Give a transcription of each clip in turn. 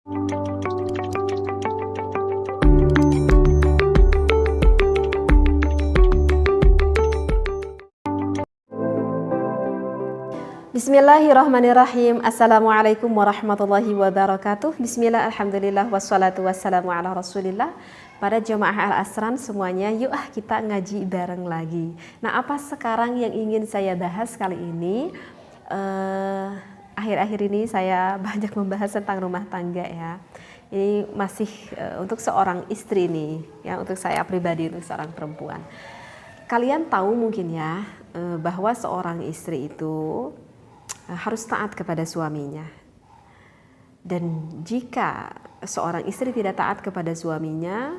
Bismillahirrahmanirrahim. Assalamualaikum warahmatullahi wabarakatuh. Bismillah, alhamdulillah, wassalatu wassalamu ala rasulillah. Pada jemaah Al-Asran semuanya, yuk kita ngaji bareng lagi. Nah, apa sekarang yang ingin saya bahas kali ini? Akhir-akhir ini saya banyak membahas tentang rumah tangga ya. Ini masih untuk seorang istri nih, ya, untuk saya pribadi, untuk seorang perempuan. Kalian tahu mungkin ya, bahwa seorang istri itu harus taat kepada suaminya. Dan jika seorang istri tidak taat kepada suaminya,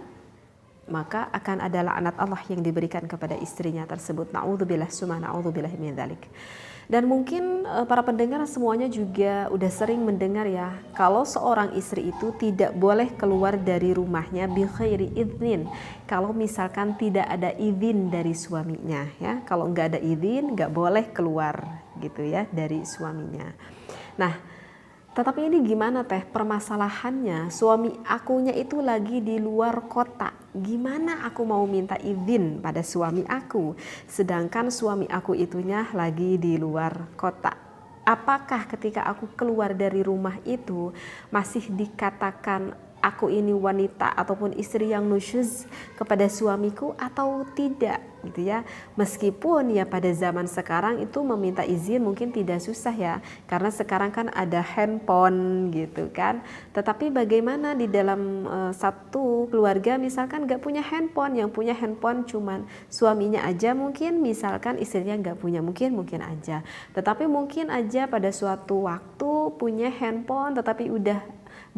maka akan ada laknat Allah yang diberikan kepada istrinya tersebut. Na'udzubillah summa na'udzubillah min dzalik. Dan mungkin para pendengar semuanya juga udah sering mendengar ya, kalau seorang istri itu tidak boleh keluar dari rumahnya bi ghairi idznin. Kalau misalkan tidak ada izin dari suaminya ya, kalau nggak ada izin nggak boleh keluar gitu ya dari suaminya. Nah, tetapi ini gimana teh permasalahannya, suami akunya itu lagi di luar kota. Gimana aku mau minta izin pada suami aku, sedangkan suami aku itunya lagi di luar kota. Apakah ketika aku keluar dari rumah itu masih dikatakan aku ini wanita ataupun istri yang nusyuz kepada suamiku atau tidak gitu ya. Meskipun ya pada zaman sekarang itu meminta izin mungkin tidak susah ya, karena sekarang kan ada handphone gitu kan. Tetapi bagaimana di dalam satu keluarga misalkan gak punya handphone, yang punya handphone cuman suaminya aja, mungkin misalkan istrinya gak punya, mungkin aja. Tetapi mungkin aja pada suatu waktu punya handphone tetapi udah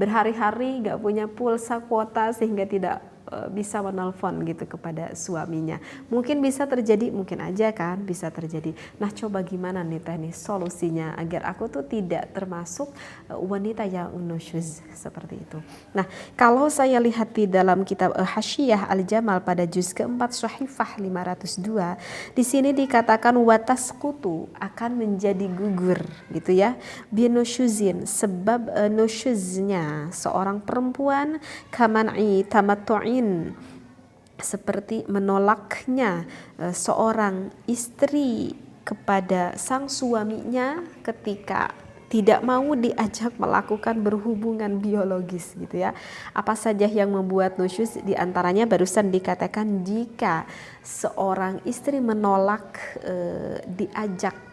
berhari-hari gak punya pulsa kuota sehingga tidak bisa menelpon gitu kepada suaminya. Mungkin bisa terjadi, mungkin aja kan bisa terjadi. Nah, coba gimana nih teknis solusinya agar aku tuh tidak termasuk wanita yang nusyuz seperti itu. Nah, kalau saya lihat di dalam kitab Hasyiyah Al-Jamal pada juz keempat Syahifah 502, di sini dikatakan watasqutu akan menjadi gugur gitu ya, binusyuzin, sebab nusyuznya seorang perempuan kaman'i tamattu'in, seperti menolaknya seorang istri kepada sang suaminya ketika tidak mau diajak melakukan berhubungan biologis gitu ya. Apa saja yang membuat nusyuz? Di antaranya barusan dikatakan jika seorang istri menolak diajak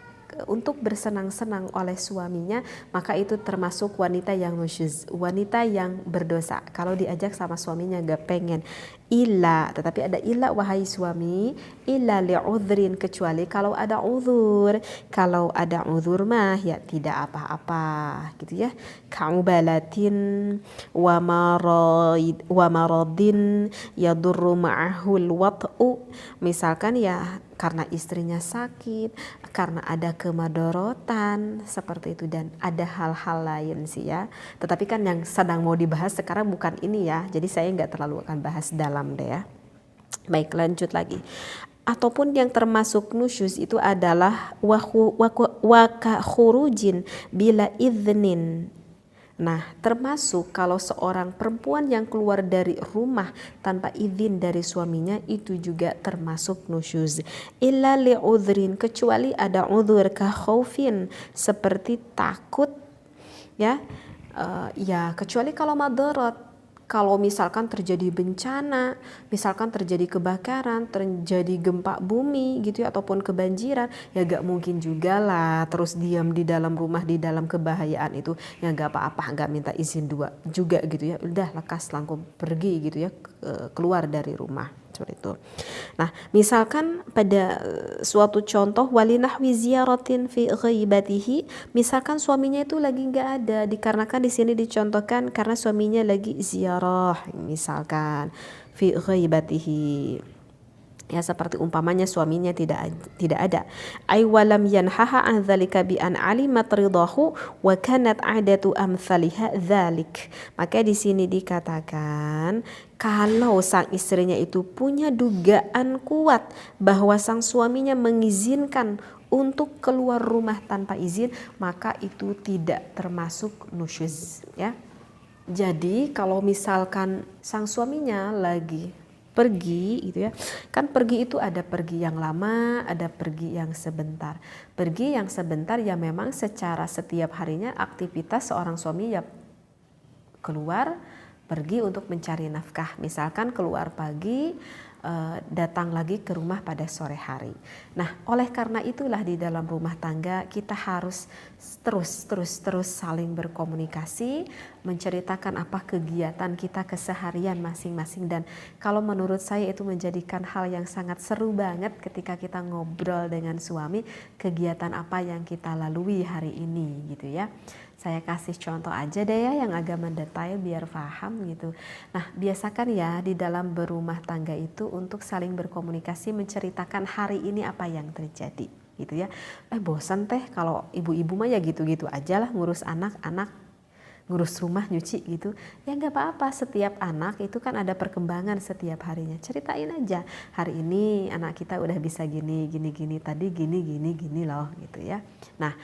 untuk bersenang-senang oleh suaminya, maka itu termasuk wanita yang nusyuz, wanita yang berdosa. Kalau diajak sama suaminya gak pengen, illa, tetapi ada illa wahai suami, illa li'udhrin, kecuali kalau ada uzur. Kalau ada uzur mah ya tidak apa-apa gitu ya. Ka'ubalatin wa maradin yadurru ma'ahul wat'u, misalkan ya karena istrinya sakit, karena ada kemadorotan seperti itu, dan ada hal-hal lain sih ya. Tetapi kan yang sedang mau dibahas sekarang bukan ini ya, jadi saya nggak terlalu akan bahas dalam deh ya. Baik, lanjut lagi. Ataupun yang termasuk nusyuz itu adalah khurujin bila idznin. Nah, termasuk kalau seorang perempuan yang keluar dari rumah tanpa izin dari suaminya, itu juga termasuk nusyuz. Illa li'udhrin, kecuali ada udhur khaufin, seperti takut ya. Ya kecuali kalau madarat. Kalau misalkan terjadi bencana, misalkan terjadi kebakaran, terjadi gempa bumi gitu ya, ataupun kebanjiran, ya gak mungkin juga lah terus diam di dalam rumah di dalam kebahayaan itu, ya gak apa-apa, gak minta izin juga gitu ya, udah lekas langsung pergi gitu ya, keluar dari rumah seperti itu. Nah, misalkan pada suatu contoh walinahwi ziyaratin fi ghaibatihi, misalkan suaminya itu lagi nggak ada, dikarenakan di sini dicontohkan karena suaminya lagi ziarah, misalkan fi ghaibatihi. Ya, seperti umpamanya suaminya tidak ada. Ay walam yanhaha an dzalika bi an alimat ridahu wa kanat adatu amsalha dzalik. Maka di sini dikatakan kalau sang istrinya itu punya dugaan kuat bahwa sang suaminya mengizinkan untuk keluar rumah tanpa izin, maka itu tidak termasuk nusyuz ya. Jadi kalau misalkan sang suaminya lagi pergi gitu ya, kan pergi itu ada pergi yang lama, ada pergi yang sebentar. Pergi yang sebentar ya memang secara setiap harinya aktivitas seorang suami ya keluar pergi untuk mencari nafkah. Misalkan keluar pagi, datang lagi ke rumah pada sore hari. Nah, oleh karena itulah di dalam rumah tangga kita harus terus saling berkomunikasi, menceritakan apa kegiatan kita keseharian masing-masing. Dan kalau menurut saya itu menjadikan hal yang sangat seru banget ketika kita ngobrol dengan suami, kegiatan apa yang kita lalui hari ini gitu ya. Saya kasih contoh aja deh ya yang agak mendetail biar paham gitu. Nah, biasakan ya di dalam berumah tangga itu untuk saling berkomunikasi, menceritakan hari ini apa yang terjadi gitu ya. Bosan teh kalau ibu-ibu mah ya gitu-gitu aja lah, ngurus anak-anak, ngurus rumah, nyuci gitu. Ya nggak apa-apa, setiap anak itu kan ada perkembangan setiap harinya. Ceritain aja, hari ini anak kita udah bisa gini, tadi gini loh gitu ya. Nah,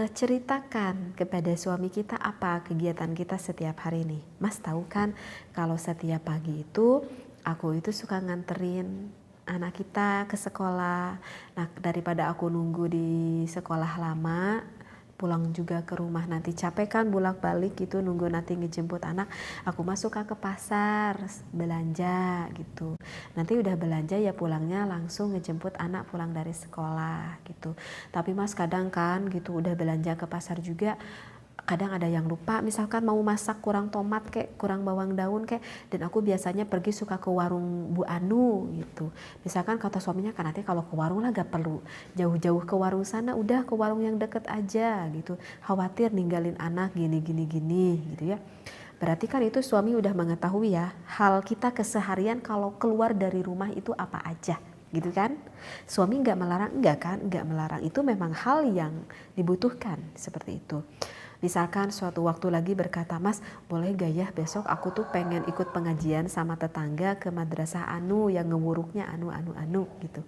ceritakan kepada suami kita apa kegiatan kita setiap hari ini. Mas tahu kan kalau setiap pagi itu aku itu suka nganterin anak kita ke sekolah. Nah, daripada aku nunggu di sekolah lama, pulang juga ke rumah nanti capek kan bolak-balik gitu nunggu nanti ngejemput anak, aku masuk ke pasar belanja gitu. Nanti udah belanja ya pulangnya langsung ngejemput anak pulang dari sekolah gitu. Tapi Mas kadang kan gitu udah belanja ke pasar juga, kadang ada yang lupa, misalkan mau masak kurang tomat kayak kurang bawang daun kayak, dan aku biasanya pergi suka ke warung Bu Anu gitu. Misalkan kata suaminya kan nanti kalau ke warung lah gak perlu jauh-jauh ke warung sana, udah ke warung yang deket aja gitu, khawatir ninggalin anak gini gitu ya. Berarti kan itu suami udah mengetahui ya hal kita keseharian kalau keluar dari rumah itu apa aja gitu kan. Suami nggak melarang, enggak kan, nggak melarang, itu memang hal yang dibutuhkan seperti itu. Misalkan suatu waktu lagi berkata, Mas boleh gak ya besok aku tuh pengen ikut pengajian sama tetangga ke madrasah anu yang ngewuruknya anu gitu.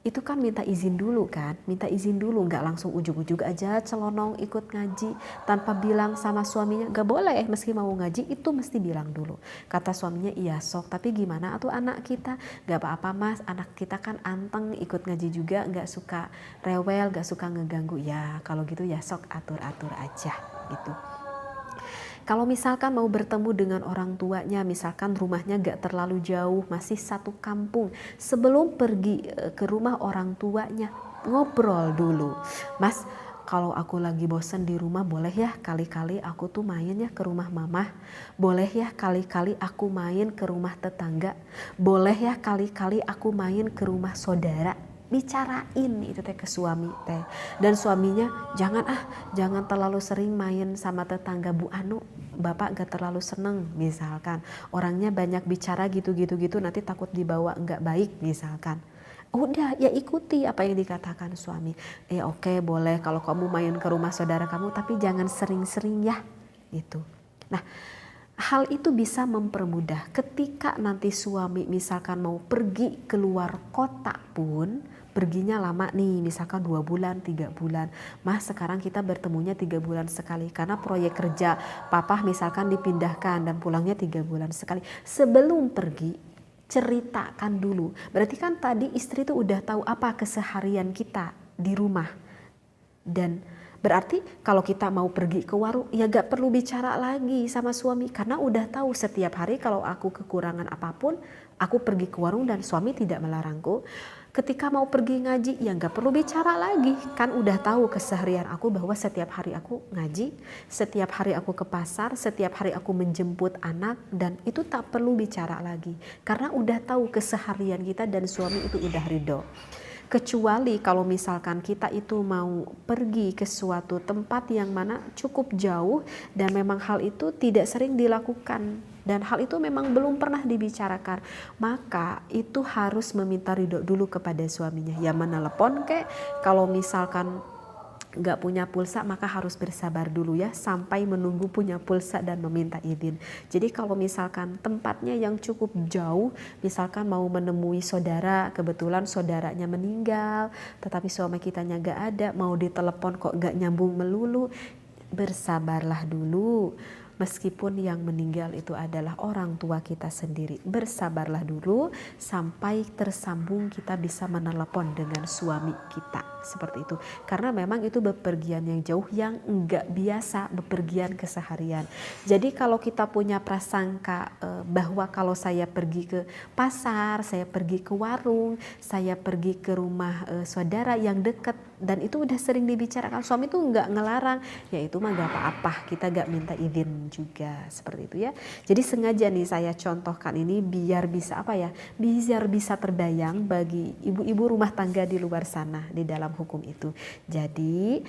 Itu kan minta izin dulu kan, minta izin dulu, nggak langsung ujug-ujug aja celonong ikut ngaji tanpa bilang sama suaminya. Gak boleh, meski mau ngaji itu mesti bilang dulu. Kata suaminya iya sok, tapi gimana atuh anak kita? Gak apa-apa Mas, anak kita kan anteng ikut ngaji juga, nggak suka rewel, nggak suka ngeganggu. Ya kalau gitu ya sok atur-atur aja gitu. Kalau misalkan mau bertemu dengan orang tuanya, misalkan rumahnya gak terlalu jauh, masih satu kampung, sebelum pergi ke rumah orang tuanya, ngobrol dulu. Mas, kalau aku lagi bosen di rumah, boleh ya kali-kali aku tuh main ya ke rumah mama, boleh ya kali-kali aku main ke rumah tetangga, boleh ya kali-kali aku main ke rumah saudara. Bicarain itu teh ke suami teh, dan suaminya jangan terlalu sering main sama tetangga Bu Anu, bapak gak terlalu seneng misalkan orangnya banyak bicara gitu nanti takut dibawa nggak baik misalkan. Udah ya ikuti apa yang dikatakan suami. Oke, boleh kalau kamu main ke rumah saudara kamu, tapi jangan sering-sering ya gitu. Nah, hal itu bisa mempermudah ketika nanti suami misalkan mau pergi keluar kota pun, perginya lama nih, misalkan 2 bulan, 3 bulan. Mas sekarang kita bertemunya 3 bulan sekali karena proyek kerja papa misalkan dipindahkan dan pulangnya 3 bulan sekali. Sebelum pergi, ceritakan dulu. Berarti kan tadi istri tuh udah tahu apa keseharian kita di rumah. Dan berarti kalau kita mau pergi ke warung ya gak perlu bicara lagi sama suami, karena udah tahu setiap hari kalau aku kekurangan apapun aku pergi ke warung dan suami tidak melarangku. Ketika mau pergi ngaji ya gak perlu bicara lagi, kan udah tahu keseharian aku bahwa setiap hari aku ngaji, setiap hari aku ke pasar, setiap hari aku menjemput anak, dan itu tak perlu bicara lagi karena udah tahu keseharian kita dan suami itu udah ridho. Kecuali kalau misalkan kita itu mau pergi ke suatu tempat yang mana cukup jauh dan memang hal itu tidak sering dilakukan dan hal itu memang belum pernah dibicarakan, maka itu harus meminta ridho dulu kepada suaminya. Ya menelepon kek, kalau misalkan gak punya pulsa maka harus bersabar dulu ya sampai menunggu punya pulsa dan meminta izin. Jadi kalau misalkan tempatnya yang cukup jauh, misalkan mau menemui saudara, kebetulan saudaranya meninggal tetapi suami kitanya gak ada, mau ditelepon kok gak nyambung melulu, bersabarlah dulu. meskipun yang meninggal itu adalah orang tua kita sendiri. Bersabarlah dulu sampai tersambung kita bisa menelepon dengan suami kita, seperti itu. Karena memang itu bepergian yang jauh yang enggak biasa, bepergian keseharian. Jadi kalau kita punya prasangka bahwa kalau saya pergi ke pasar, saya pergi ke warung, saya pergi ke rumah saudara yang dekat, dan itu udah sering dibicarakan, suami tuh nggak ngelarang, ya itu mah gak apa-apa, kita gak minta izin juga, seperti itu ya. Jadi sengaja nih saya contohkan ini biar bisa apa ya, biar bisa terbayang bagi ibu-ibu rumah tangga di luar sana di dalam hukum itu. Jadi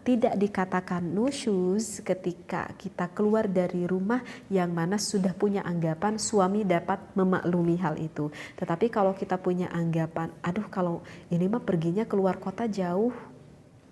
tidak dikatakan nusyuz ketika kita keluar dari rumah yang mana sudah punya anggapan suami dapat memaklumi hal itu. Tetapi kalau kita punya anggapan, aduh kalau ini mah perginya keluar kota jauh,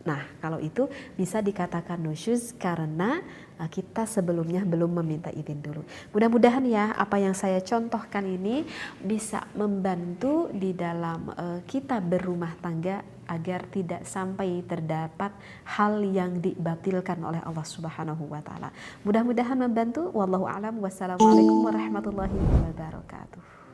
nah kalau itu bisa dikatakan nusyuz karena kita sebelumnya belum meminta izin dulu. Mudah-mudahan ya apa yang saya contohkan ini bisa membantu di dalam kita berumah tangga agar tidak sampai terdapat hal yang dibatilkan oleh Allah Subhanahu wa taala. Mudah-mudahan membantu. Wallahu a'lam. Wassalamualaikum warahmatullahi wabarakatuh.